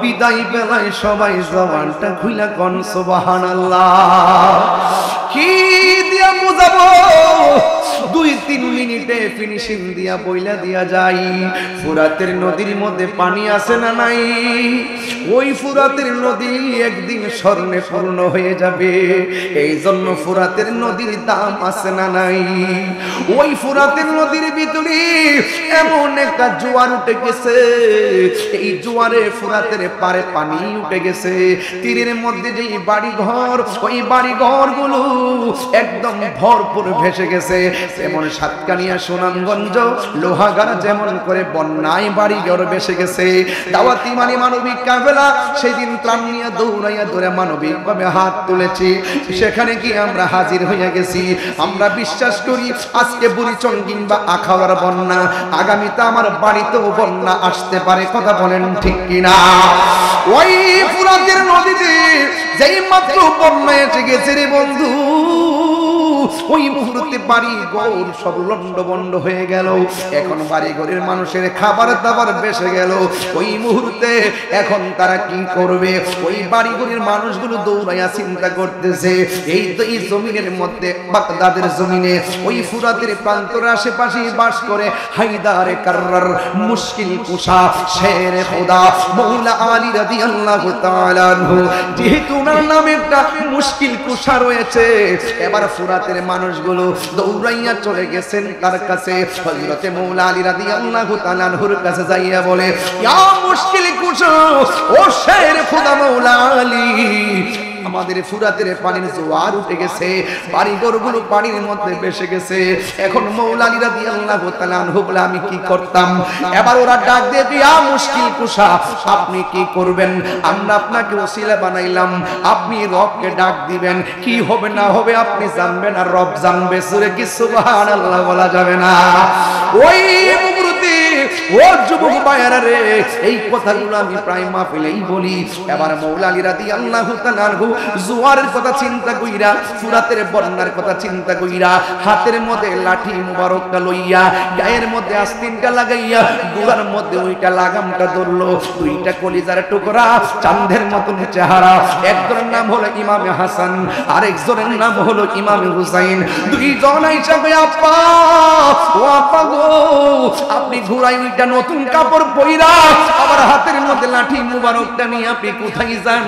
বিদায় বেলায় সবাই জবানটা খুইলা কোন সুবহানাল্লাহ। কি দিয়া বুঝাবো, 2-3 মিনিটে ফিনিশিং দিয়া বইলা দিয়া যাই। ফুরাতের নদীর মধ্যে পানি আছে না নাই? ওই ফুরাতের নদী একদিন স্বর্ণে পূর্ণ হয়ে যাবে। এই জন্য ফুরাতের নদীর দাম আছে না নাই? ওই ফুরাতের নদীর ভিতরে এমন একটা জোয়ার উঠে গেছে, এই জোয়ারে ফুরাতের পারে পানি উঠে গেছে। তীরের মধ্যে যে বাড়ি ঘর, ওই বাড়ি ঘর গুলো একদম ভরপুর ভেসে গেছে। যেমন সাতকানিয়া, সুনামগঞ্জ, লোহাগাড়া যেমন করে বন্যায় বাড়ি ঘর ভেসে গেছে। দাওয়াতি মানে মানবিক কাফেলা সেদিন ত্রাণ নিয়ে দৌড়াইয়া ধরে মানবিক ভাবে হাত তুলেছি, সেখানে গিয়ে আমরা হাজির হয়ে গেছি। আমরা বিশ্বাস করি আজকে বুড়িচং কিংবা আখাউড়ার বন্যা, আগামীতে আমার বাড়িতেও বন্যা আসতে পারে। কথা বলেন ঠিক কিনা? ওই ফুরাতের নদীতে যেই মাত্র বন্যা এসে গেছে রে বন্ধু, ওই মুহূর্তে বাড়ি ঘর সব লন্ডভন্ড হয়ে গেল। এখন বাড়ি ঘরের মানুষের খাবার দাবার বেঁচে গেল। ওই মুহূর্তে এখন তারা কি করবে? ওই বাড়ি ঘরের মানুষগুলো দৌড়াইয়া চিন্তা করতেছে, এই তো এই জমিনের মধ্যে, বাগদাদের জমিনে, ওই ফুরাতের প্রান্তর আশেপাশে বাস করে হায়দারে কাররার, মুশকিল কুশা, শের খোদা মৌলা আলী রাদিয়াল্লাহু তাআলা আনহু। যেহেতু ওনার নামে একটা মুশকিল কুশা রয়েছে, এবার ফুরাতের মানুষগুলো দৌড়াইয়া চলে গেছেন তার কাছে। হযরতে মৌলা আলী রাদিয়াল্লাহু তাআলা আনহুর কাছে যাইয়া বলে, ইয়া মুশকিল কুশা, ও শের খোদা মৌলা আলী, আমাদের ফুরাতের পানির জোয়ার উঠে গেছে, বাড়িঘরগুলো পানির মধ্যে ভেসে গেছে। এখন মৌলা আলী রাদিয়াল্লাহু তাআলা আনহু বলে, আমি কি করতাম? এবার ওরা ডাক দিয়ে, ইয়া মুশকিল কুশা, আপনি কি করবেন? আমরা আপনাকে ওসিলা বানাইলাম, আপনি রবকে ডাক দিবেন, কি হবে না হবে আপনি জানবেন আর রব জানবে। সূরা কি সুবহানাল্লাহ বলা যাবে না? ওই মুহূর্তে ও যুবক ভাইরা রে, এই কথাগুলো আমি প্রায় মাহফিলেই বলি। এবার মৌলা আলী রাদিয়াল্লাহু তাআলা আনহু জোয়ারের কথা চিন্তা কইরা, ফুরাতের বন্যার কথা চিন্তা কইরা, হাতের মধ্যে লাঠি মুবারকটা লইয়া, গায়ের মধ্যে আস্তিনটা লাগাইয়া, গোড়ার মধ্যে ওইটা লাগামটা ধরলো। দুইটা কলিজার টুকরা, চাঁদের মতন চেহারা। একজনের নাম হলো ইমামে হাসান, আরেকজনের নাম হলো ইমামে হুসাইন। দুইজন আইসা কই, আপা ও আপা গো, আপনি ঘুরাই ওইটা নতুন কাপড় পইরা, আবার হাতের মধ্যে লাঠি মুবারকটা নিয়ে আপনি কোথায় যান?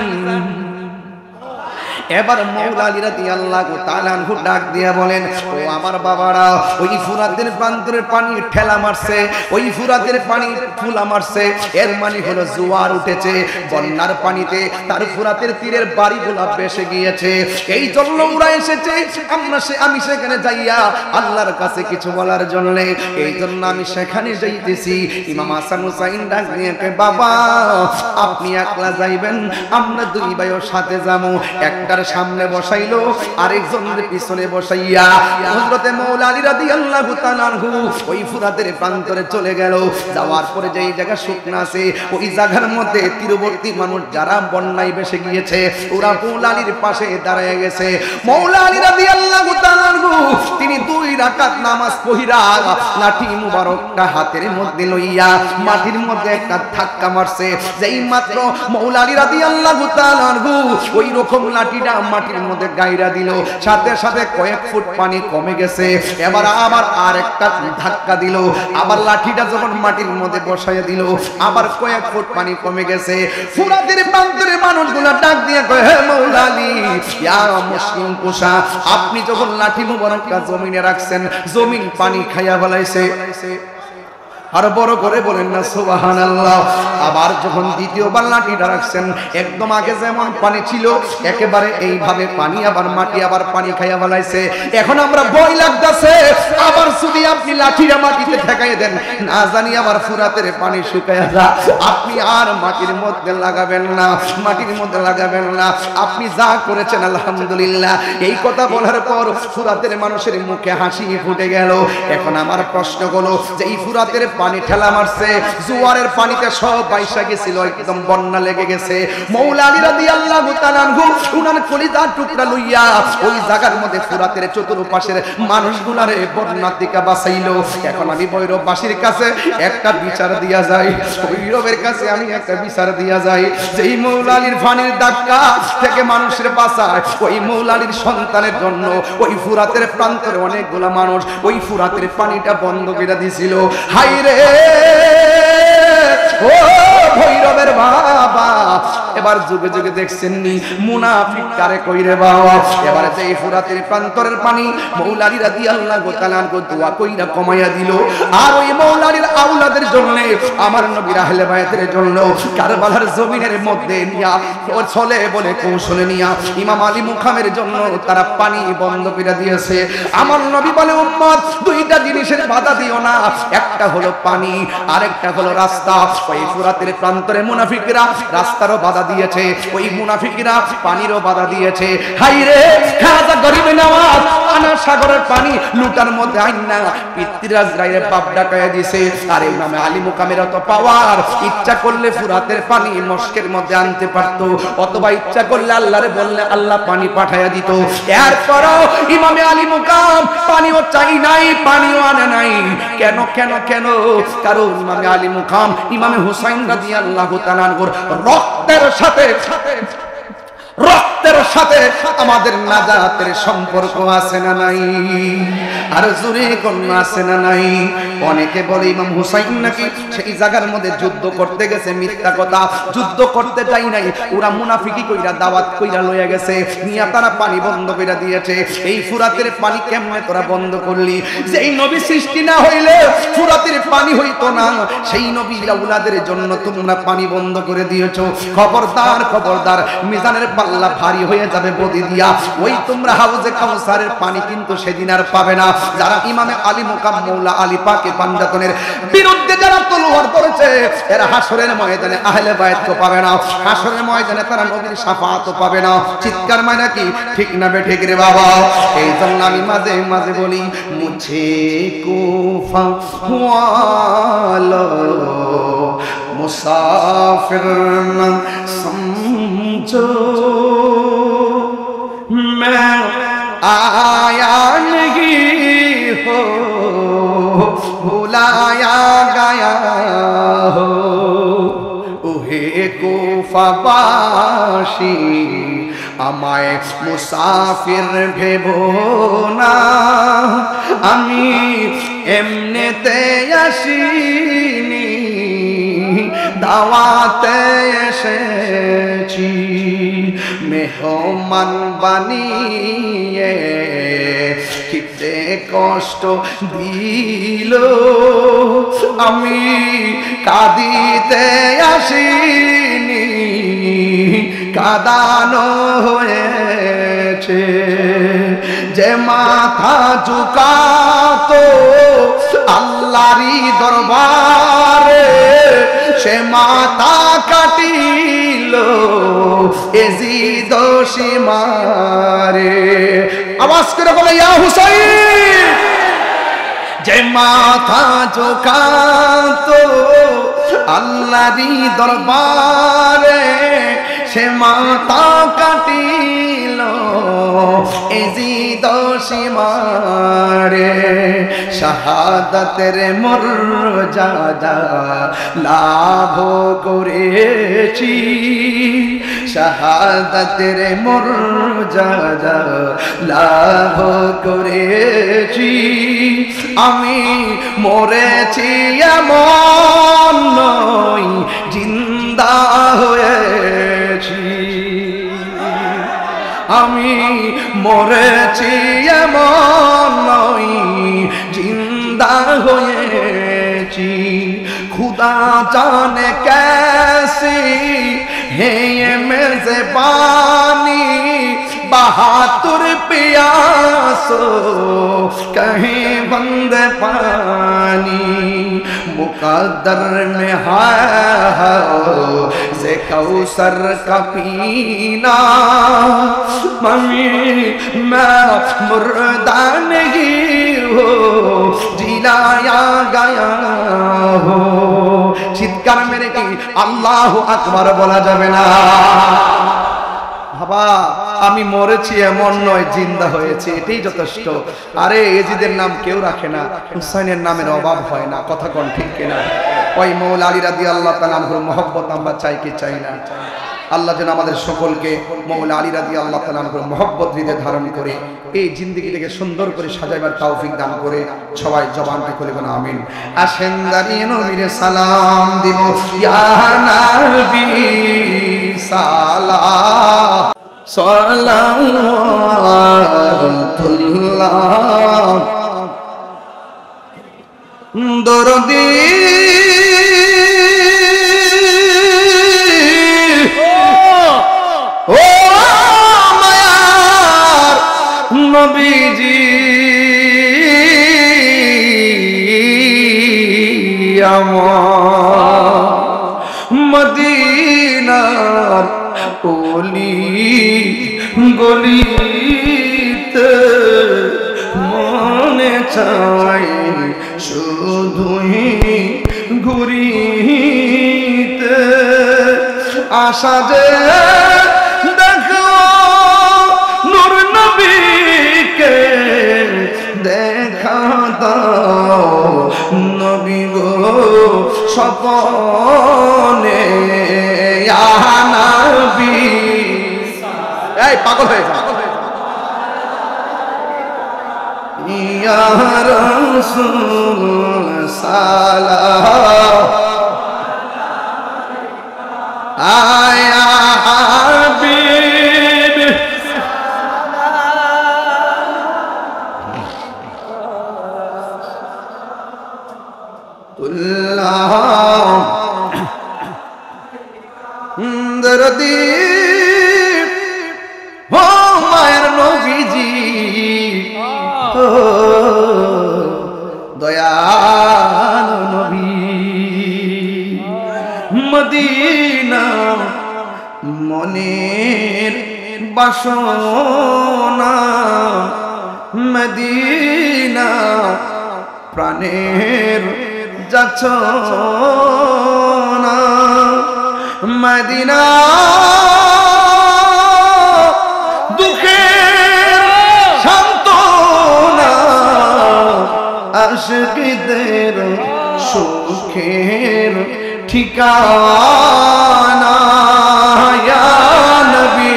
এবার মৌলা আলী রাদিয়াল্লাহু তাআলা আনহু ডাক দিয়া বলেন, ও আমার বাবারা, ওই ফুরাতের প্রান্তরের পানি ঠেলা মারছে, ওই ফুরাতের পানি ফুলা মারছে, এর মানে হলো জোয়ার উঠেছে। বন্যার পানিতে তার ফুরাতের তীরের বাড়িগুলো ভেসে গিয়েছে। এই জন্য ওরা এসেছে, আমি সেখানে যাইয়া আল্লাহর কাছে কিছু বলার জন্য, এই জন্য আমি সেখানে যাইতেছি। ইমাম হাসান হুসাইন ডাক দিয়ে, বাবা আপনি একলা যাইবেন, আমরা দুই ভাইও সাথে যাবো। একটা সামনে বসাইলো, আরেকজনের পিছনে বসাইয়া হযরতে মৌলা আলী রাদিয়াল্লাহু তাআলা আনহু ওই ফুরাতের প্রান্তরে চলে গেল। যাওয়ার পরে যেই জায়গা শুকনা আছে, ওই জায়গার মধ্যে তীরবর্তী মানুষ যারা বন্যায় ভেসে গিয়েছে, ওরা মৌলা আলীর পাশে দাঁড়ায় গেছে। মৌলা আলী রাদিয়াল্লাহু তাআলা আনহু তিনি 2 রাকাত নামাজ পড়িয়া লাঠি মুবারকটা হাতের মধ্যে লইয়া মাটির মধ্যে একটা ধাক্কা মারছে। যেই মাত্র মৌলা আলী রাদিয়াল্লাহু তাআলা আনহু ওই রকম লাঠি মাটির মধ্যে গাইরা দিল, সাথে সাথে কয়েক ফুট পানি কমে গেছে। এবার আবার আরেকটা ধাক্কা দিল, আবার লাঠিটা যখন মাটির মধ্যে বসাইয়া দিল, আবার কয়েক ফুট পানি কমে গেছে। ফুরাতের প্রান্তরের মানুষগুলো ডাক দিয়ে কয়, হে মৌলা আলী, ইয়া মুশকিল কুশা, আপনি যখন লাঠি মুবারকটা জমিনে রাখছেন, জমিন পানি খাইয়া ফেলাইছে। আর বড় করে বলেন না সুবহানাল্লাহ। আবার যখন দ্বিতীয়বার লাঠিটা রাখছেন, একদম আগে যেমন পানি ছিল একেবারে এইভাবে পানি, আবার মাটি আবার পানি খাইয়া ফেলাইছে। এখন আমরা ভয় লাগতেছে, আবার যদি আপনি লাঠিটা মাটিতে ঠেকাই দেন, না জানি আবার ফুরাতের পানি শুকায়া যায়। আপনি আর মাটির মধ্যে লাগাবেন না, মাটির মধ্যে লাগাবেন না, আপনি যা করেছেন আলহামদুলিল্লাহ। এই কথা বলার পর ফুরাতের মানুষের মুখে হাসি ফুটে গেল। এখন আমার প্রশ্ন হলো যে এই ফুরাতের পানি ঠেলা মারছে, জোয়ারের পানিতে সব বাইসা গেছিল, একদম বন্যা লেগে গেছে। মৌলা আলী রাদিয়াল্লাহু তাআলা আনহু উনার কলিজার টুকরা লইয়া ওই জায়গার মধ্যে ফুরাতের চতুর্পাশের মানুষগুলারে বন্যা থেকে বাঁচাইলো। এখন আমি ভৈরববাসীর কাছে একটা বিচার দিয়া যাই, ভৈরবের কাছে আমি একটা বিচার দিয়া যাই, যেই মৌলা আলীর পানির ধাক্কা থেকে মানুষের বাঁচায়, ওই মৌলা আলীর সন্তানের জন্য ওই ফুরাতের প্রান্তরে অনেকগুলা মানুষ ওই ফুরাতের পানিটা বন্ধ করে দিছিল। হাই রে ও ভৈরবের বাবা, এবার যুগে যুগে দেখছেন নি মুনাফিক কারে কইরে বাবা। এবারে যে ফুরাতের প্রান্তরের পানি মৌলা আলী রাদিয়াল্লাহু তাআলা আনহু দোয়া কইরা কমাইয়া দিল, আর ওই মৌলা আলীর আওলাদের জন্য, আমার নবীর আহলে বায়াতের জন্য কারবালার জমিনের মধ্যে নিয়া ওর ছলে বলে কৌশলে নিয়া ইমাম আলী মুকামের জন্য তারা পানি বন্ধ করে দিয়েছে। আমার নবী বলে, উম্মত দুইটা জিনিসের বাধা দিও না, একটা হলো পানি, আরেকটা হলো রাস্তা। ওই ফুরাতের প্রান্তরে মুনাফিকরা রাস্তারও বাধা দিয়েছে, ওই মুনাফিকরা পানিরও বাধা দিয়েছে। হাই রে খাজা গরিব নওয়াজ আনা সাগরের পানি লুটার মধ্যে আইনা পিতৃরাজ রায়ের বাপ ডাকায়া দিয়েছে। আর ইমাম আলী মুকামের এত পাওয়ার, ইচ্ছা করলে ফুরাতের পানি মস্কের মধ্যে আনতে পারত, অথবা ইচ্ছা করলে আল্লাহরে বললে আল্লাহ পানি পাঠাইয়া দিত। এরপরও ইমামে আলী মুকাম পানিও চাই নাই, পানিও আনে নাই। কেন কেন কেন? কারণ ইমামে আলী মুকাম ইমামে হুসাইন রাদিয়াল্লাহু তাআলা আনহুর রক্তের সাথে আমাদের নাজাতের সম্পর্ক আছে না নাই? আর জোরে কোন আছে না নাই? অনেকে বলে ইমাম হুসাইন নাকি সেই জায়গার মধ্যে যুদ্ধ করতে গেছে, মিথ্যা কথা, যুদ্ধ করতে যাই নাই, ওরা মুনাফিকি কইরা দাওয়াত কইরা লইয়া গেছে, নিয়া তারা পানি বন্ধ কইরা দিয়েছে। এই ফুরাতের পানি কেমনে তোরা বন্ধ করলি? যেই নবী সৃষ্টি না হইলে ফুরাতের পানি হইতো না, সেই নবীর আওলাদের জন্য তোমরা পানি বন্ধ করে দিয়েছো। খবরদার খবরদার, মিজানের পাল্লা ভারী হয়ে যাবে বদি দিয়া। ওই তোমরা হাউজে কাউসারের পানি কিন্তু সেদিন আর পাবে না। যারা ইমামে আলী মুকাম মৌলা আলী পাকে পাঞ্জাতনের বিরুদ্ধে যারা তলোয়ার ধরেছে, এরা হাসরের ময়দানে আহলে বায়াতকে পাবে না, হাসরের ময়দানে তারা নবীর শাফাআতও পাবে না। চিৎকার মানে কি ঠিক না বে ঠিক রে বাবা? এই জন্য আমি মাঝে মাঝে বলি, মুঝে কুফা ওয়ালো মুসাফির না समझो मैं आया नहीं हो, भुलाया गया हो। ওহে কুফাবাসী আমায় মুসাফির ভেবো না, আমি এমনিতে আসিনি, দাওয়াতে এসেছি। মেহমান বানিয়ে খিতে কষ্ট দিল, আমি কাঁদিতে আসিনি, কাঁদানো হয়েছে। যে মাথা ঝুকাতো আল্লাহরই দরবারে, সে মাথা কাটিল এজিদ সীমারে। আওয়াজ করে বলে ইয়া হুসাইন। যে মাথা ঝুকাতো আল্লাহরই দরবারে, সে মাথা কাটিল এজিদ সীমারে। শাহাদাতের মর্যাদা লাভ করেছি, শাহাদাতের মর্যাদা লাভ করেছি। আমি মরেছি এমন নই, জিন্দা হয়েছি। আমি মরেছি এমন নই, জিন্দা হয়েছি। खुदा जाने कैसी है ये मेज़बानी, बहादुर प्यासो कहीं बंद पानी। मुकद्दर में है से कौसर का पीना मम्मी मैं मुर्दा नहीं हो जिलाया गया हो চিৎকার মেরে কি আল্লাহু আকবার বলা যাবে না বাবা আমি মরেছি এমন নয় জিন্দা হয়েছি এটাই যথেষ্ট আরে এজিদের নাম কেউ রাখে না হুসাইনের নামের অভাব হয় না কথা কোন ঠিক কিনা ওই মৌলা আলী রাদিয়াল্লাহু তাআলা আনহুর মহব্বত আমরা চাই কি চাই না আল্লাহ যেন আমাদের সকলকে মৌলা আলী রাদিয়াল্লাহু তাআলা আনহুর মহব্বত হৃদয়ে ধারণ করে এই জিন্দেগিটাকে সুন্দর করে সাজাবার তৌফিক দান করে সবাই জবানটা খুলে বলেন আমিন আসেন দাঁড়িয়ে নবীর সালাম দিব ইয়া নবী সালাম সালাতুল্লাহ দরদি ও মায়ার নবীজি আমার মদিনার ওলি গলিতে মনে চাই শুধুই ঘুরিতে আশা যে দেখো নূর নবীকে দেখা দাও নবী গো স্বপ্নে ইয়া নবী এই পাগল হয়ে যা ইয়া রাসূল সালাম আয়া হাবিব তুল্লাহ দরদি ও মায়ের নবীজি দয়াল নবী মদিনা মনের বাসনা মদিনা প্রাণের যাচনা মদিনা দুঃখের সান্ত্বনা আশিকদের সুখের ঠিকানা ইয়া নবী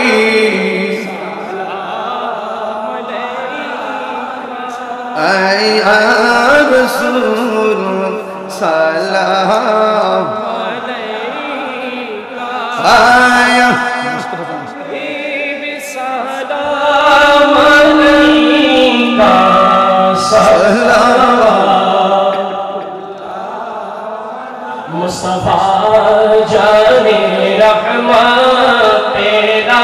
ইয়া রাসূল সালাম আলাইকা সালাম আলাইকা সালাম मुस्तफा जाने रहमत तेरा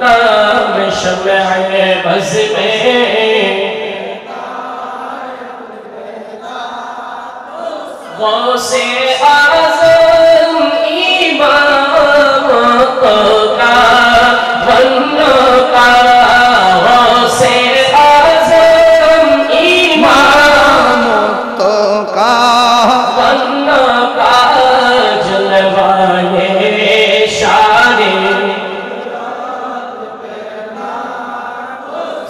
नाम शम्ए बज़ में गौसे आज़म इमाम का बन्ना का गौसे आज़म इमाम का बन्ना का जलवाए शाने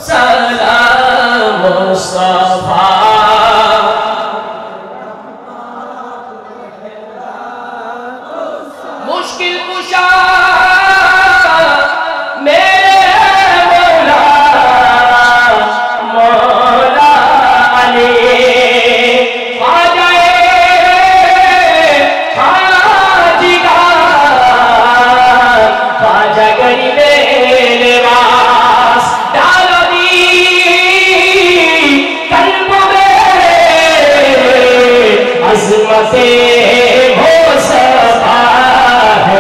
सलाम मुस्तफा मुश्किल कुशा मेरे मौला मौला अली आ जाए हाजीगार ख्वाजा गरीबे लिबास डालो दी कल्ब में अज़मते हो सफा है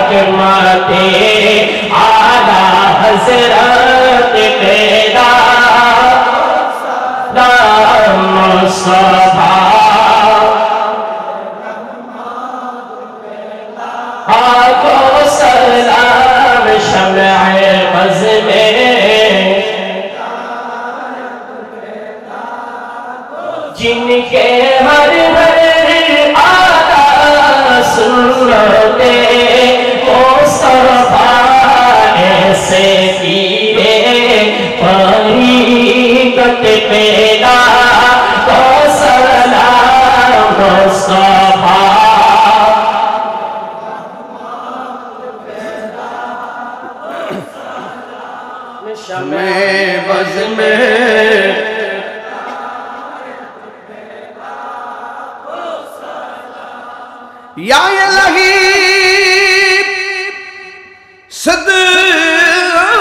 आको सलाम शम्अ बज़ में जिनके हर हर आदा सुनते मुस्तफा ऐसे पीरे तरीक़त पेदा को सलाम मुस्तफा मैं बज़ में या इलाही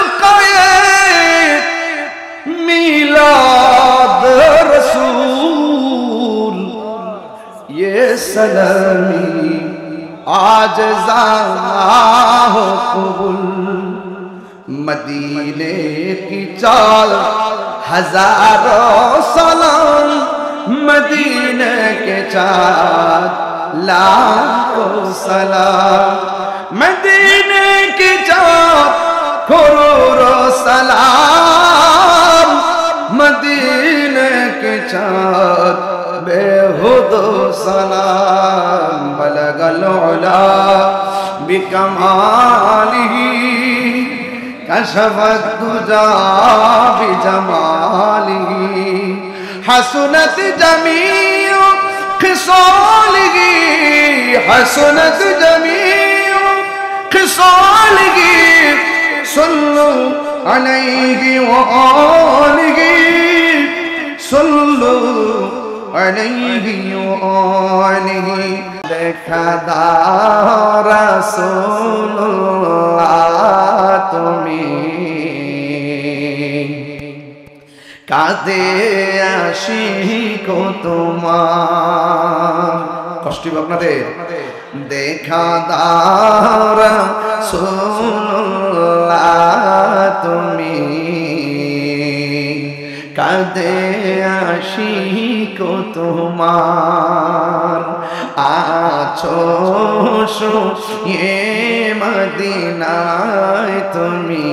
सदक़ाए मीलाद रसूल ये सलामी आज हो कबूल मदीने की चाल हजारों सलाम मदीने के चाल लाखों सलाम मदीने की चाल करोड़ों सलाम मदीने के चाल बेहुदो सलाम बलगल उला बिकमालिही कशफत दुजा बिजमालिही हसनत जमीउ खिसालिही हसनत जमीउ खिसालिही सल्लु अलैहि व आलिही सल्लु अलैहि व आलिही देखा दाओ रासूलुल्लाह তুমি কাঁদে আশিক তোমার কষ্ট হবে আপনাদের দেখা দাও রাসূলুল্লাহ তুমি কাঁদে আশিক তোমার আছো শুয়ে মদিনায় তুমি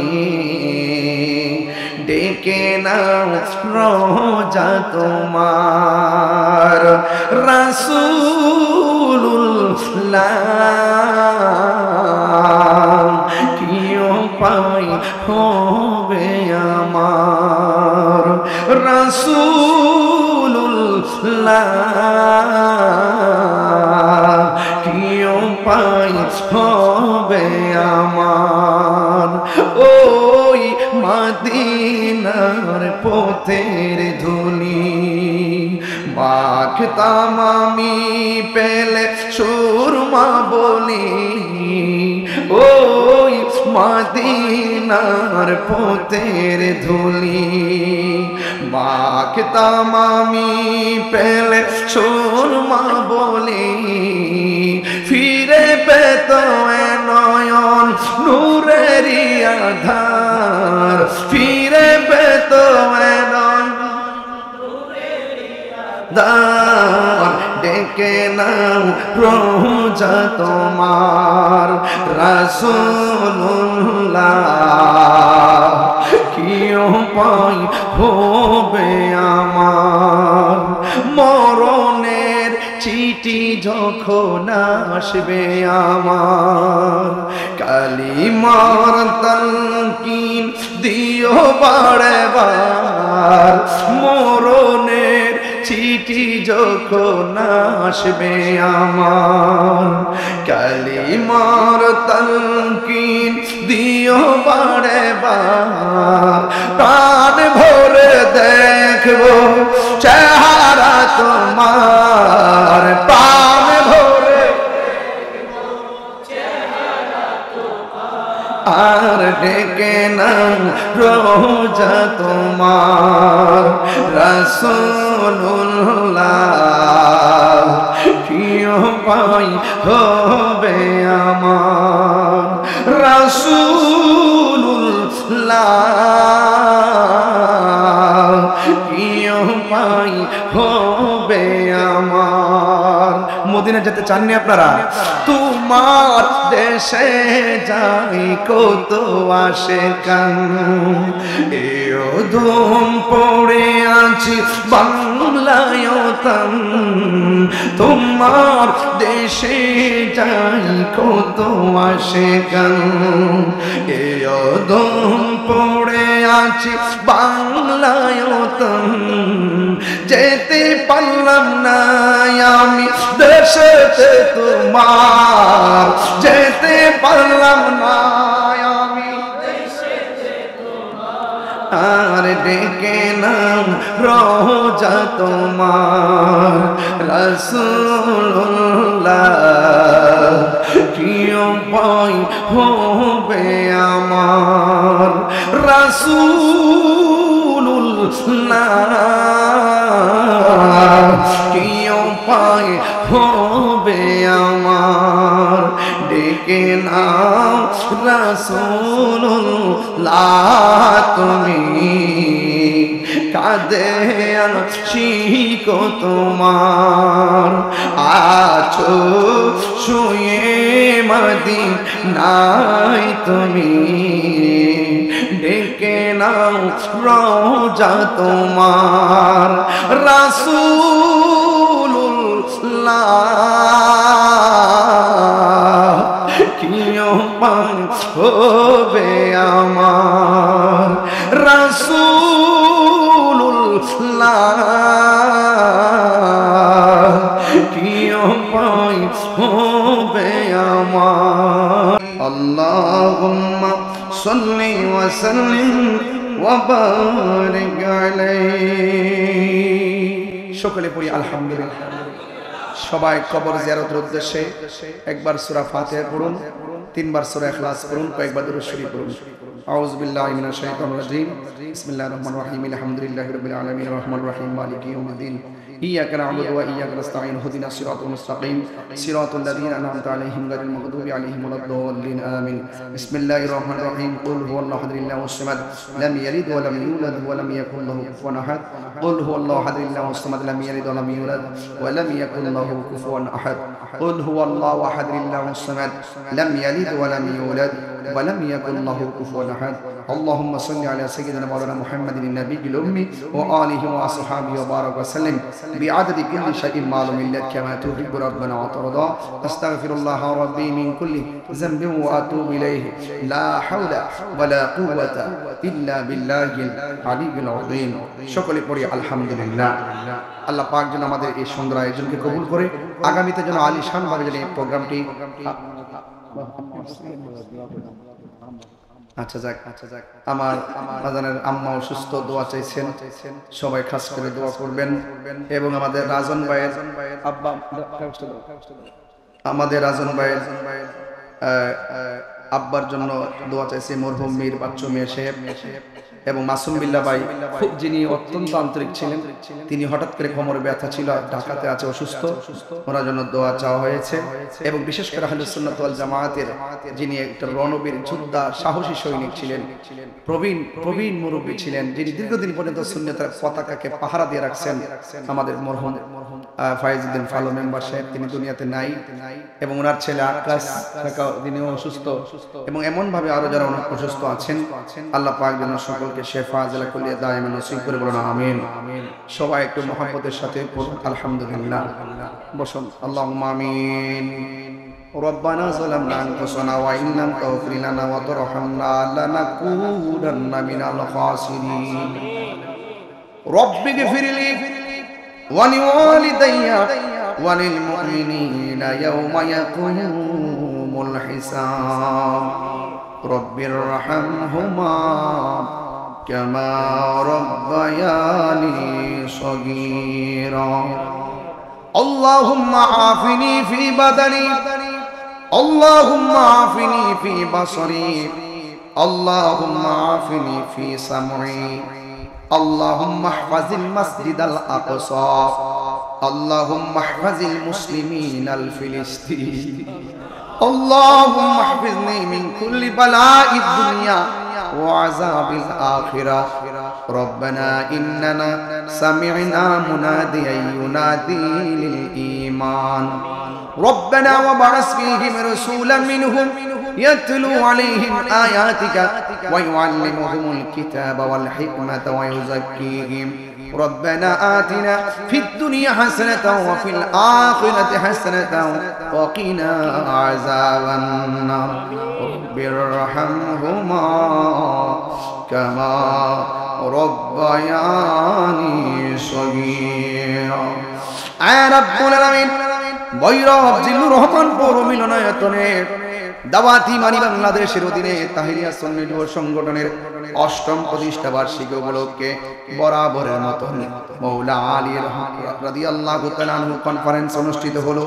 ডেকে নাও রোজা তোমার রাসূলুল্লাহ কি উপায় হবে আমার রাসূলুল্লাহ কি উপায় হবে আমার ওই মদিনার পথের ধুলি মাখতাম আমি পেলে সুরমা বলি ওই মদিনার পথের ধুলি মাখতাম আমি পেলে সুরমা বলি ফিরে পেত নয়ন নূরেরই আধার ফিরে পেত নয়ন দার ডেকে নাও রোজা তোমার রাসূলুল্লাহ কি উপায় হবে আমার মরণের চিঠি যখন আসবে আমার কালিমার তালকিন দিও বারে বার মরণের চিঠি যখন আসবে আমার কালিমার তালকিন দিও বারে বার প্রাণ ভরে দেখবো চেহারা তোমার প্রাণ ভরে আর ডেকে নাও রোজা তোমার রাসূলুল্লাহ কি উপায় হবে আমার রাসূলুল্লাহ কি উপায় হবে আমার মদিনা যেতে চাননি আপনারা তোমার দেশে যাই কত আশিকান এও ধুম পড়ে আছি বাংলায় তান তোমার দেশে যাই কত আশিকান এও ধুম পড়ে আছি বাংলায় তান যেতে পারলাম না আমি দেশেতে তোমার যেতে পারলাম না আমি দেশেতে তোমার আর ডেকে নাম রোজা তোমার রাসূলুল্লাহ কি উপায় হবে আমার রাসূলুল্লাহ কি উপায় হবে আমার ডেকে নাও রাসূলুল্লাহ তুমি কাঁদে আশিক তোমার আছো শুয়ে মদিনায় তুমি ডেকে নাও রওজা তোমার রাসূলুল্লাহ কি উপায় হবে আমার রাসূলুল্লাহ কি উপায় হবে আমার আল্লাহুম্মা সাল্লি ওয়া সাল্লিম ওয়া বারিক আলাইহি সকলে পড়ি আলহামদুলিল্লাহ সবাই কবর জিয়ারতের উদ্দেশ্যে একবার সূরা ফাতিহা পড়ুন তিনবার সূরা ইখলাস পড়ুন কয়েকবার দুরূদ শরীফ পড়ুন আউযু বিল্লাহি মিনাশ শাইতানির রাজীম বিসমিল্লাহির রহমানির রহিম আলহামদুলিল্লাহি রাব্বিল আলামিন রহমানির রহিম মালিকি ইয়াউমিদ্দিন إياك نعبد وإياك نستعين اهدنا الصراط المستقيم صراط الذين أنعمت عليهم غير المغضوب عليهم ولا الضالين آمين بسم الله الرحمن الرحيم قل هو الله أحد الله الصمد لم يلد ولم يولد ولم يكن له كفوا أحد قل هو الله أحد الله الصمد لم يلد ولم يولد ولم يكن له كفوا أحد قل هو الله أحد الله الصمد لم يلد ولم يولد ولم يكن له كفوا أحد اللهم صل على سيدنا مولانا محمد النبي الأمي وآله وأصحابه وبارك وسلم بعدد كل شيء معلوم لك كما تحب ربنا وترضى أستغفر الله ربي من كل ذنب وأتوب إليه لا حول ولا قوة إلا بالله العلي العظيم সকলে পড়ি আলহামদুলিল্লাহ আল্লাহ পাক যেন আমাদের এই সুন্দর আয়োজনকে কবুল করে আগামীতে যেন আলিশান ভাবে যেন এই প্রোগ্রামটি আচ্ছা যাক আমার আজানের আম্মা অসুস্থ দোয়া চাইছেন সবাই খাস করে দোয়া করবেন এবং আমাদের রাজন ভাইয়ের আব্বা আমাদের রাজন ভাইয়ের আব্বার জন্য দোয়া চাইছে মরহুম মীর বাচ্চু মিয়া সাহেব এবং মাসুম বিল্লাহ ভাই খুব যিনি অত্যন্ত আন্তরিক ছিলেন তিনি হঠাৎ করে কোমরে ব্যথা ছিল ঢাকাতে আছে অসুস্থ ওনার জন্য দোয়া চাওয়া হয়েছে এবং বিশেষ করে আহলুস সুন্নাত ওয়াল জামায়াতের যিনি একটা রণবীর যোদ্ধা সাহসী সৈনিক ছিলেন প্রবীণ মুরব্বী ছিলেন যিনি দীর্ঘদিন পর্যন্ত সুন্নাতের পতাকাকে পাহারা দিয়ে রাখছেন আমাদের মরহুম ফাইজউদ্দিন ফালো মেম্বার সাহেব তিনি দুনিয়াতে নাই এবং ওনার ছেলে আকাশ তিনিও অসুস্থ এবং এমন ভাবে আরো যারা অসুস্থ আছেন আল্লাহ পাক যেন সকলকে শেফা আজলা কুলিয়া দায়েমান নসিব করে বলুন আমিন সবাই একটু মহব্বতের সাথে পড়ুন আলহামদুলিল্লাহ বসুন আল্লাহুম্মা আমিন ربنا ظلمنا أنفسنا وإن لم تغفر لنا وترحمنا لنكونن من الخاسرين رب اغفر لي ولوالدي وللمؤمنين يوم يقوم الحساب رب ارحمهما كما ربياني صغيرا اللهم عافني في بدني اللهم عافني في بصري اللهم عافني في سمعي اللهم احفظ المسجد الأقصى اللهم احفظ المسلمين الفلسطينيين اللهم احفظني من كل بلاء الدنيا وعذاب الآخرة ربنا إننا سمعنا مناديا ينادي للإيمان ربنا وابعث فيهم رسولا منهم يتلو عليهم آياتك ويعلمهم الكتاب والحكمة ويزكيهم ربنا آتنا في الدنيا حسنة وفي الآخرة حسنة وقنا عذاب النار رب ارحمهما كما ربياني صغيرا رب العالمين বৈরব জিল্লুর রহমান পৌর মিলনায়তনের দাওয়াতি মানি বাংলাদেশের অধীনে তাহিরিয়া সুন্নি যুব সংগঠনের ৮ম প্রতিষ্ঠা বার্ষিকী উপলক্ষে বরাবরের মতন মৌলা আলী রাদিয়াল্লাহু তাআলা আনহু কনফারেন্স অনুষ্ঠিত হলো।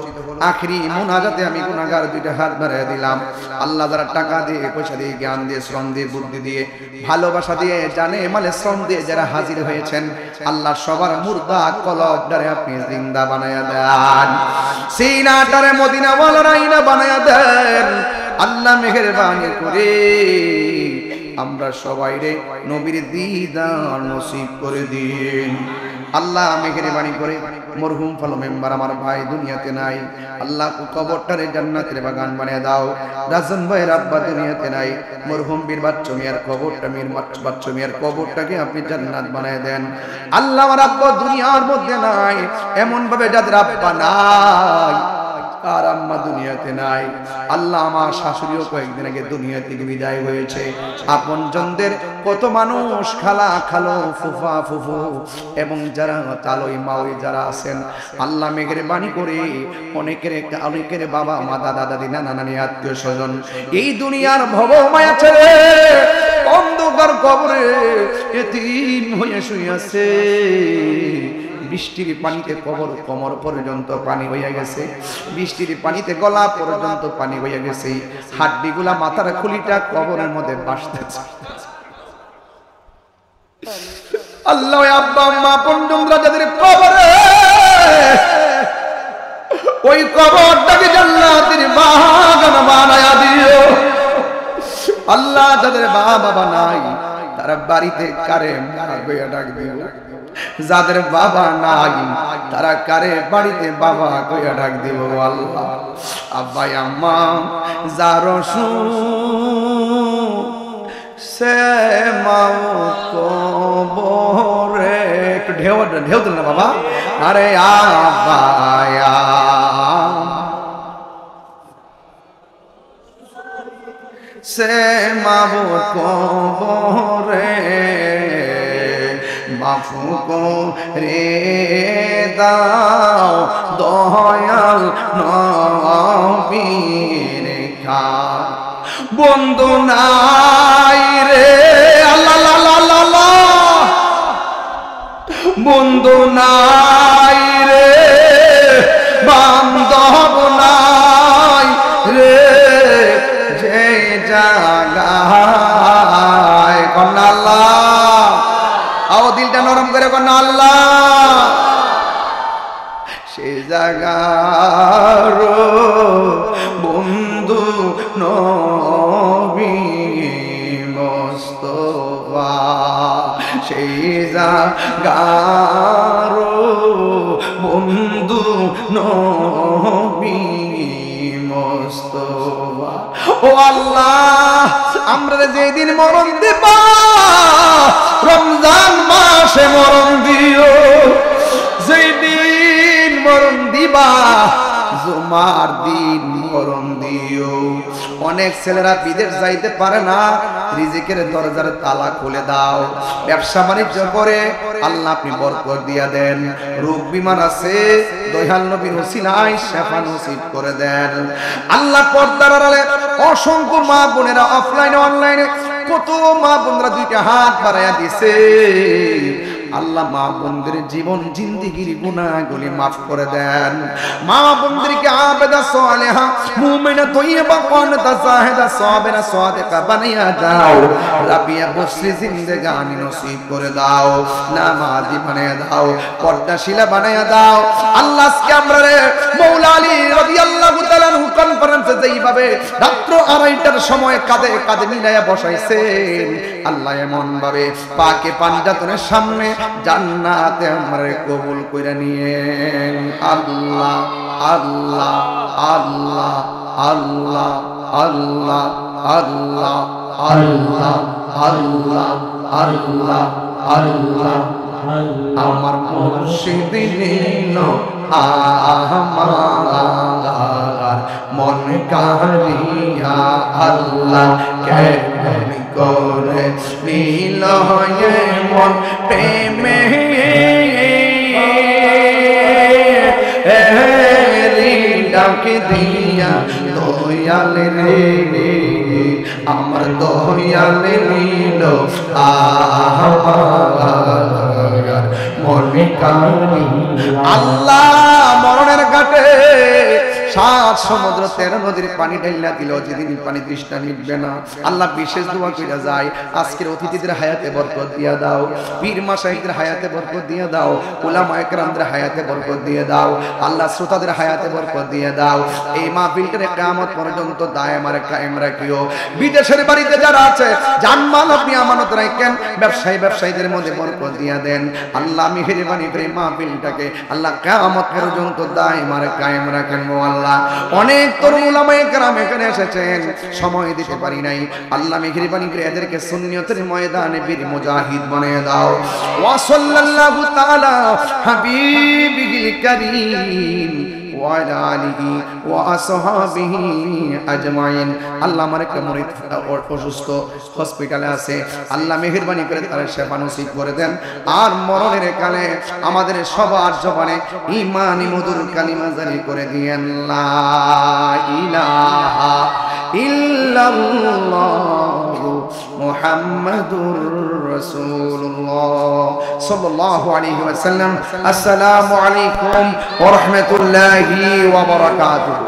আখেরি মুনাজাতে আমি গুনাহগার দুইটা হাত বাড়িয়ে দিলাম। আল্লাহ যারা টাকা দিয়ে, পয়সা দিয়ে, জ্ঞান দিয়ে, শ্রম দিয়ে, বুদ্ধি দিয়ে, ভালোবাসা দিয়ে, জানে মালে শ্রম দিয়ে যারা হাজির হয়েছেন, আল্লাহ সবার মুর্দা কলবটারে আপনি জিন্দা বানায়া দেন, সিনাটারে মদিনা ওয়ালা আইনা বানায়া দেন। আল্লাহ মেহেরবানি করে আমরা সবাই রে নবীর দিদার নসিব করে দিন। আল্লাহ মেহেরবানি করে মরহুম ফলো মেম্বার আমার ভাই দুনিয়াতে নাই, আল্লাহ কবরটারে জান্নাতের বাগান বানিয়ে দাও। রাজন ভাইয়ের আব্বা দুনিয়াতে নাই, মরহুম বীর বাচ্চু মিয়ার কবরটা, বাচ্চু মিয়ার কবরটাকে আপনি জান্নাত বানিয়ে দেন। আল্লাহ আমার আব্বা দুনিয়ার মধ্যে নাই, এমন ভাবে যাদের আব্বা নাই আর আম্মা দুনিয়াতে নাই, আল্লাহ আমার শাশুড়িও কয়েকদিন আগে দুনিয়া থেকে বিদায় হয়েছে। আপনজনদের কত মানুষ, খালা খালো, ফুফা ফুফু এবং যারা তালই মাওই যারা আছেন, আল্লাহ মেহেরবানি করে অনেকের বাবা মা, দাদা দাদি, নানা নানি, আত্মীয় স্বজন এই দুনিয়ার ভব মায়া ছেড়ে অন্ধকার কবরে এতিম হয়ে শুয়ে আছে। বৃষ্টির পানিতে কোমর পর্যন্ত পানি হইয়া গেছে, বৃষ্টির পানিতে গলা পর্যন্ত পানি হইয়া গেছে, হাড্ডিগুলা মাথার খুলিটা কবরের মধ্যে ভাসতেছে। আল্লাহ আব্বা আম্মা পঞ্জমরা যাদের কবরে, ওই কবরটাকে জান্নাতের বাগান বানায়া দিও। আল্লাহ যাদের বাবা নাই তারা বাড়িতে কারে মা কইয়া ডাক দিও, যাদের বাবা নাই তারা কারে বাড়িতে বাবা কইয়া ডাক দিব। আল্লাহ আব্বা আম্মা যারো সে মাউত কবরে, একটু ঢেউ দিল না বাবা। আরে আব্বা সে মাউত কবরে মাফু করে দাও দয়াল নবীর খান। বন্ধু নাই রে আল্লাহ আল্লাহ, বন্ধু নাই রে, বান্ধব নাই রে, যে জাগায় কন্যা আল্লাহ আও দিলটা নরম করে কন্যা আল্লাহ, সে জাগার বন্ধু নবী মুস্তাফা, সেই জাগার বন্ধু নবী মুস্তাফা। ও আল্লাহ আমরা যেদিন মরণ দিবা, রমজান মাসে মরণ দিও, যেদিন মরণ দিবা জুমার দিন মরণ দিও। অনেক ছেলেরা বিদেশ যাইতে পারে না, রিজিকের দরজার তালা খুলে দাও। ব্যবসা বাণিজ্য করে আল্লাহ আপনি বরকত দিয়া দেন। রোগ বিমার আছে দয়াল নবীর ওসিলায় শিফা নসিব করে দেন। আল্লাহ পর্দার আড়ালে অসংখ্য মা বোনেরা অফলাইনে অনলাইনে কত মা বোনরা দুইটা হাত বাড়াইয়া দিছে, আল্লাহ মা বোনদের জীবন জিন্দেগির গুনাহগুলি মাফ করে দেন। মা বোনদেরকে আবেদা সালেহা মুমিনা তয়্যিবা কানিতা জাহিদা সাবিরা সাদিকা বানাইয়া দাও। রাবিয়া বসরি জিন্দেগানি নসিব করে দাও। নামাজি বানাইয়া দাও, পর্দাশীলা বানাইয়া দাও। আল্লাহ আজকে আমরা মওলা আলী রাদিয়াল্লাহু তাআলা কনফারেন্সে যেইভাবে রাত্র 2:30টার সময় কাঁধে কাঁধে মিলাইয়া বসাইছেন, আল্লাহ এমন ভাবে পাকে পাঞ্জাতনের সামনে জান্নাতে আমারে কবুল কইরা নিয়েন। আল্লাহ আল্লাহ আল্লাহ আল্লাহ আল্লাহ আল্লাহ আল্লাহ আল্লাহ আল্লাহ আল্লাহ আমার মুর্শিদ নীল আমার মন কারিয়া আল্লাহ কেমন করে নীল হয়ে মন প্রেমে ডাকে দিয়া দয়াল রে আমার দয়াল নীল আমার মনে কারি আল্লাহ মরণের ঘাটে 7 সমুদ্র 13 নদীর পানি ঢাইলা দিল, যেদিন পানি তৃষ্ণা মিটবে না। আল্লাহ বিশেষ দোয়া কইরা যায়, আজকের অতিথিদের হায়াতে বরকত দিয়া দাও, পীর মাশাইখদের হায়াতে বরকত দিয়া দাও, উলামায়ে কেরামদের হায়াতে বরকত দিয়ে দাও। আল্লাহ শ্রোতাদের হায়াতে বরকত দিয়ে দাও। এই মাহফিলটারে কিয়ামত পর্যন্ত দায়েম আর কায়েম রাখিও। বিদেশের বাড়িতে যারা আছে জানমাল আপনি আমানত রাখেন, ব্যবসায়ীদের মধ্যে বরকত দিয়া দেন। আল্লাহ মেহেরবানি করে মাহফিলটাকে আল্লাহ কিয়ামত পর্যন্ত দায়েম আর কায়েম রাখেন। আল্লাহ অনেক তরুণ উলামায়ে কেরাম এখানে এসেছেন, সময় দিতে পারি নাই। আল্লাহ মেহেরবানি করে এদেরকে সুন্নিয়তের ময়দানে বীর মুজাহিদ বানিয়ে দাও। ওয়া সাল্লাল্লাহু তাআলা হাবিবিল কারীম ওয়া আলা আলিহি ওয়া আসহাবিহি আজমাইন। আল্লাহ আমার একটা মুরিদ অসুস্থ, হসপিটালে আছে, আল্লাহ মেহেরবানি করে তার সেবা নসিব করে দেন। আর মরণের কালে আমাদের সবার জবানে ঈমানি মধুর কালিমা জারি করে দিয়েন, লা ইলাহা ইল্লাল্লাহু মুহাম্মাদুর রাসূলুল্লাহ সাল্লাল্লাহু আলাইহি ওয়াসাল্লাম। আসসালামু আলাইকুম ওয়া রাহমাতুল্লাহি ওয়া বারাকাতুহু।